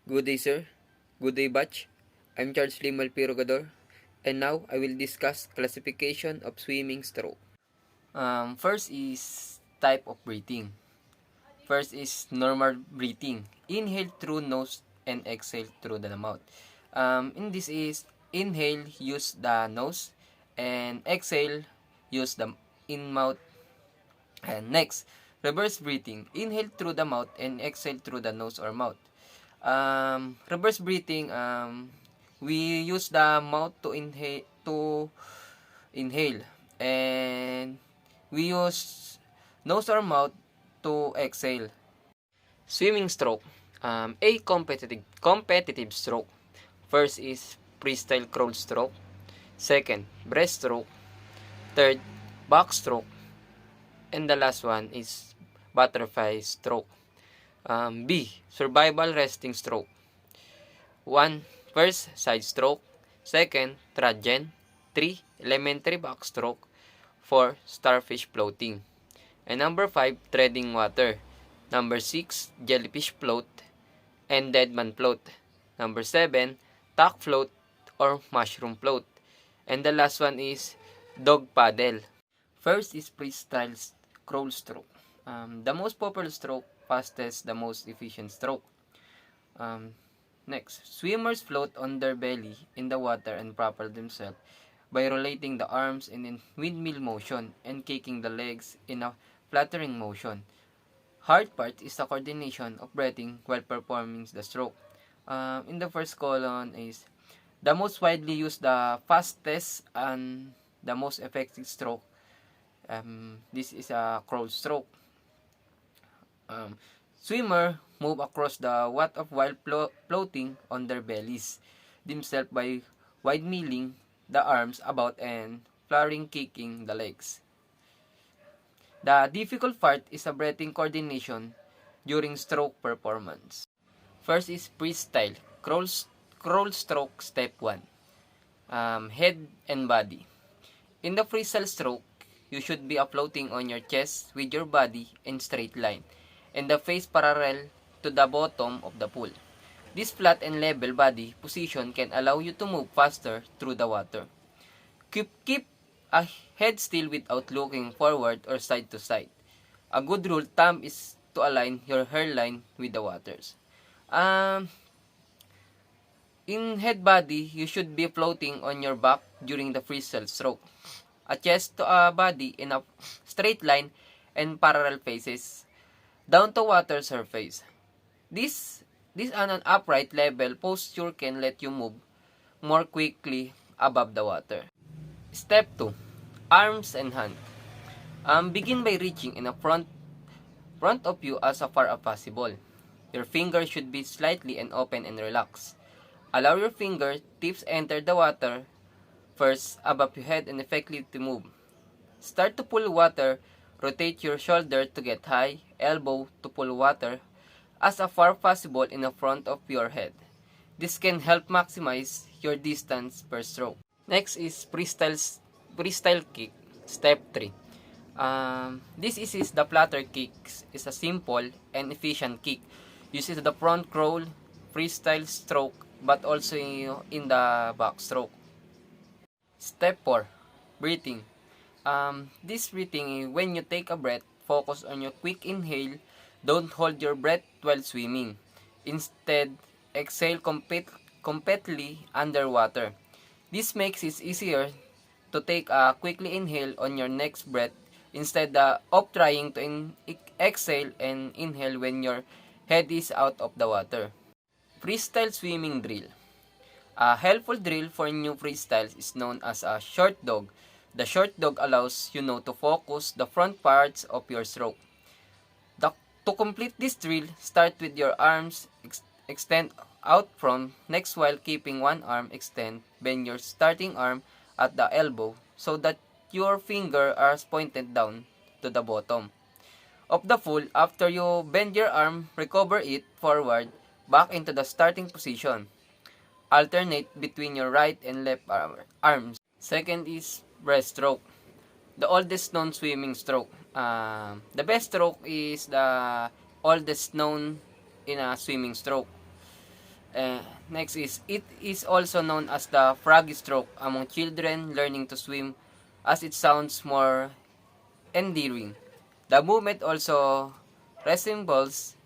Good day, sir. Good day, batch. I'm Charles Lemuel Rogador, and now I will discuss classification of swimming stroke. First is type of breathing. First is normal breathing. Inhale through nose and exhale through the mouth. In this is inhale, use the nose, and exhale, use the in mouth. And next, reverse breathing. Inhale through the mouth and exhale through the nose or mouth. Reverse breathing, we use the mouth to inhale, and we use nose or mouth to exhale. Swimming stroke, a competitive stroke. First is freestyle crawl stroke. Second, breaststroke. Third, backstroke. And the last one is butterfly stroke. B. Survival resting stroke. 1. First, side stroke. Second, trajen. 3. Elementary backstroke. 4. Starfish floating. And number 5, treading water. Number 6, jellyfish float and deadman float. Number 7, tack float or mushroom float. And the last one is dog paddle. First is freestyle crawl stroke. The most popular stroke, fastest, the most efficient stroke. Next, swimmers float on their belly in the water and propel themselves by rotating the arms in windmill motion and kicking the legs in a fluttering motion. Hard part is the coordination of breathing while performing the stroke. In the first column is the most widely used, the fastest, and the most effective stroke. This is a crawl stroke. Swimmer move across the water while floating on their bellies themselves by wide milling the arms about and fluttering kicking the legs. The difficult part is a breathing coordination during stroke performance. First is freestyle crawl stroke step 1. Head and body. In the freestyle stroke, you should be floating on your chest with your body in straight line and the face parallel to the bottom of the pool. This flat and level body position can allow you to move faster through the water. Keep a head still without looking forward or side to side. A good rule of thumb is to align your hairline with the waters. In head body, you should be floating on your back during the freestyle stroke. A chest to a body in a straight line and parallel faces down to water surface. This on an upright level posture can let you move more quickly above the water. Step 2. Arms and hand. Begin by reaching in a front of you as far as possible. Your fingers should be slightly and open and relaxed. Allow your fingertips enter the water first above your head and effectively to move. Start to pull water. Rotate your shoulder to get high, elbow to pull water as far possible in the front of your head. This can help maximize your distance per stroke. Next is freestyle kick, step 3. This is the flutter kick. It's a simple and efficient kick. Uses the front crawl, freestyle stroke, but also in the back stroke. Step 4. Breathing. This breathing, when you take a breath, focus on your quick inhale. Don't hold your breath while swimming. Instead, exhale completely underwater. This makes it easier to take a quickly inhale on your next breath instead of trying to exhale and inhale when your head is out of the water. Freestyle swimming drill. A helpful drill for new freestyles is known as a short dog. The short dog allows you to focus the front parts of your stroke. To complete this drill, start with your arms extend out from next while keeping one arm extend. Bend your starting arm at the elbow so that your fingers are pointed down to the bottom of the pool. After you bend your arm, recover it forward back into the starting position. Alternate between your right and left arms. Second is breaststroke, the oldest known swimming stroke. The best stroke is the oldest known in a swimming stroke. Next is, it is also known as the frog stroke among children learning to swim, as it sounds more endearing. The movement also resembles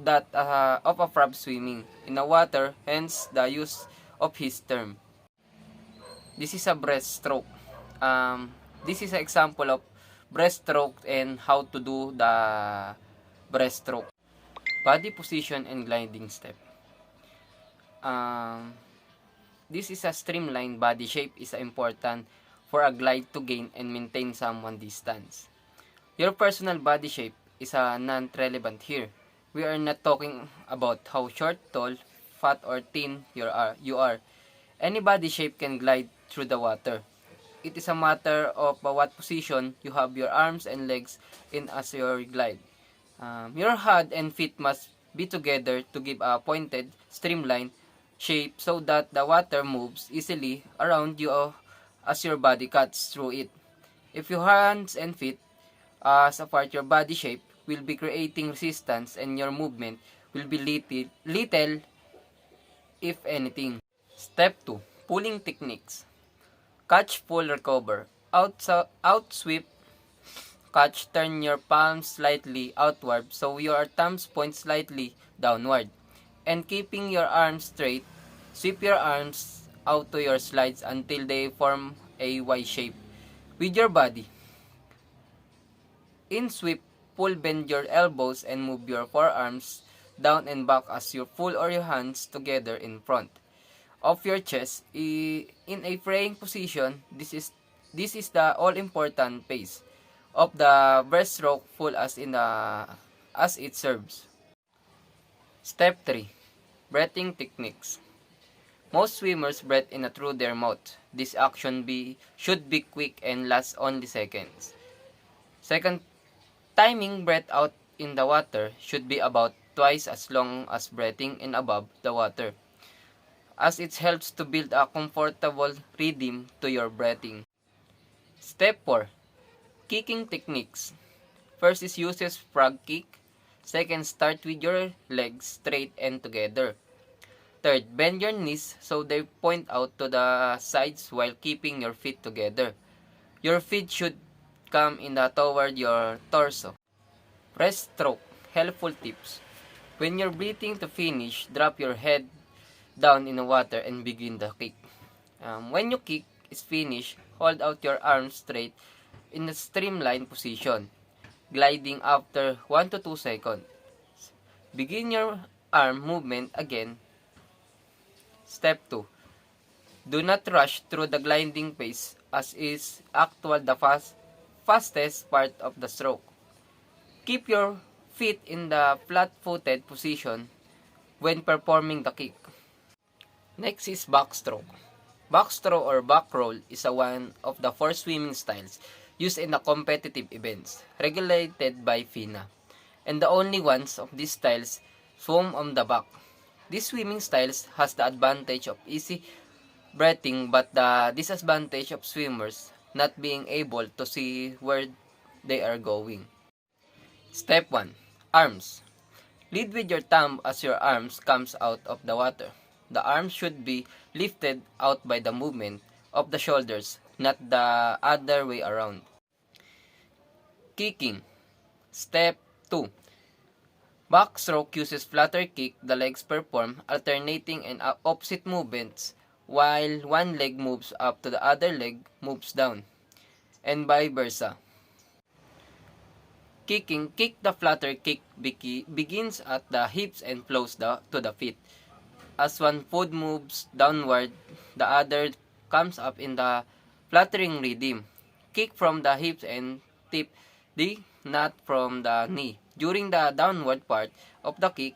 that of a frog swimming in the water, hence the use of his term. This is a breaststroke. This is an example of breaststroke and how to do the breaststroke. Body position and gliding step. Um, this is a streamlined body shape is important for a glide to gain and maintain someone distance. Your personal body shape is non-relevant here. We are not talking about how short, tall, fat, or thin you are. Any body shape can glide through the water. It is a matter of what position you have your arms and legs in as you glide. Your head and feet must be together to give a pointed, streamlined shape so that the water moves easily around you as your body cuts through it. If your hands and feet as apart, your body shape will be creating resistance and your movement will be little if anything. Step 2. Pulling techniques. Catch, pull, recover. Out sweep, catch, turn your palms slightly outward so your thumbs point slightly downward. And keeping your arms straight, sweep your arms out to your slides until they form a Y shape with your body. In sweep, pull, bend your elbows and move your forearms down and back as you pull your hands together in front of your chest. In a praying position, this is the all-important pace of the breaststroke full as it serves. Step 3. Breathing techniques. Most swimmers breathe in through their mouth. This action should be quick and last only seconds. Second, timing breath out in the water should be about twice as long as breathing in above the water, as it helps to build a comfortable rhythm to your breathing. Step 4. Kicking techniques. First is uses frog kick. Second, start with your legs straight and together. Third, bend your knees so they point out to the sides while keeping your feet together. Your feet should come toward your torso. Breaststroke. Helpful tips. When you're breathing to finish, drop your head down in the water and begin the kick. When your kick is finished, hold out your arms straight in a streamlined position, gliding after 1 to 2 seconds. Begin your arm movement again. Step 2. Do not rush through the gliding pace as is the fastest part of the stroke. Keep your feet in the flat-footed position when performing the kick. Next is backstroke. Backstroke or back roll is one of the 4 swimming styles used in the competitive events, regulated by FINA, and the only ones of these styles swim on the back. This swimming styles has the advantage of easy breathing but the disadvantage of swimmers not being able to see where they are going. Step 1. Arms. Lead with your thumb as your arms comes out of the water. The arms should be lifted out by the movement of the shoulders, not the other way around. Kicking. Step 2. Backstroke uses flutter kick. The legs perform alternating and opposite movements while one leg moves up to the other leg moves down, and vice versa. Kicking. Kick. The flutter kick begins at the hips and flows to the feet. As one foot moves downward, the other comes up in the fluttering rhythm. Kick from the hips and tip the not from the knee. During the downward part of the kick,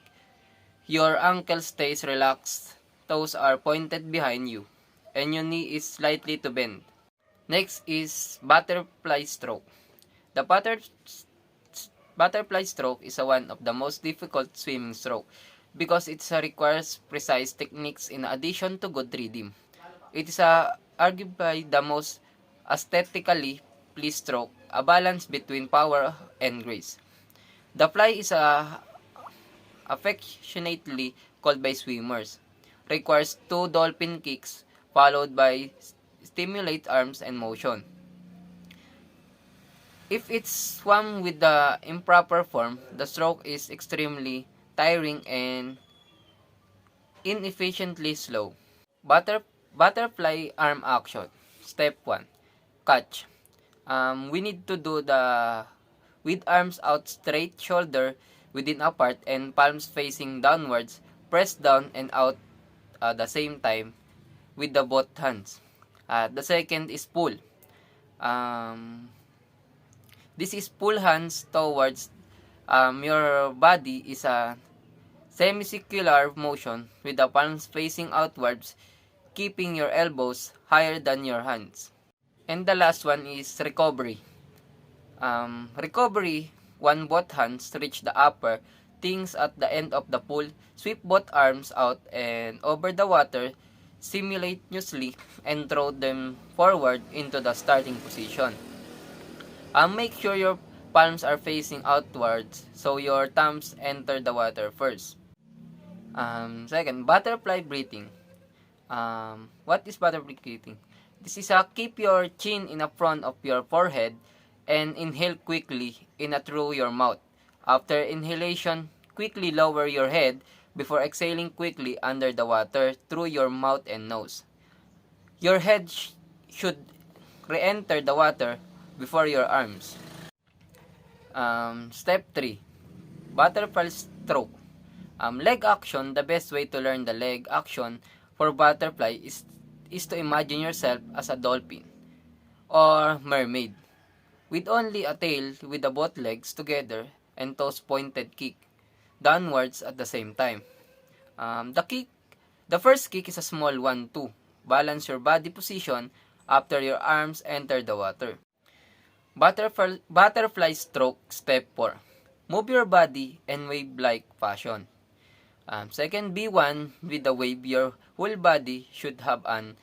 your ankle stays relaxed, toes are pointed behind you, and your knee is slightly to bend. Next is butterfly stroke. The butterfly stroke is one of the most difficult swimming stroke because it requires precise techniques in addition to good rhythm. It is arguably the most aesthetically pleased stroke, a balance between power and grace. The fly is affectionately called by swimmers. Requires 2 dolphin kicks followed by stimulate arms and motion. If it's swum with the improper form, the stroke is extremely tiring and inefficiently slow. Butterfly arm action. Step 1. Catch. We need to do the with arms out straight, shoulder within apart, and palms facing downwards. Press down and out at the same time with the both hands. The second is pull. This is pull hands towards your body is a semicircular motion with the palms facing outwards, keeping your elbows higher than your hands. And the last one is recovery. Recovery, one both hands reach the upper things at the end of the pull, sweep both arms out and over the water simultaneously and throw them forward into the starting position. Make sure your palms are facing outwards so your thumbs enter the water first. Second, butterfly breathing. What is butterfly breathing? This is keep your chin in the front of your forehead and inhale quickly in through your mouth. After inhalation, quickly lower your head before exhaling quickly under the water through your mouth and nose. Your head should re-enter the water before your arms. Step 3. Butterfly stroke. Leg action. The best way to learn the leg action for butterfly is to imagine yourself as a dolphin or mermaid with only a tail with the both legs together and toes pointed kick downwards at the same time. The first kick is a small 1-2. Balance your body position after your arms enter the water. Butterfly stroke. Step 4. Move your body and wave-like fashion. Second B1 with the wave, your whole body should have an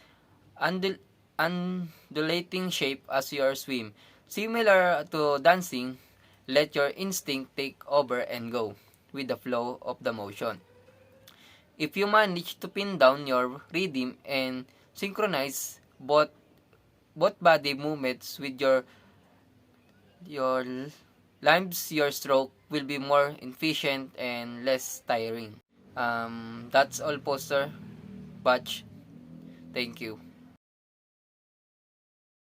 undulating shape as your swim. Similar to dancing, let your instinct take over and go with the flow of the motion. If you manage to pin down your rhythm and synchronize both body movements with your limbs, your stroke will be more efficient and less tiring. That's all, poster batch. Thank you.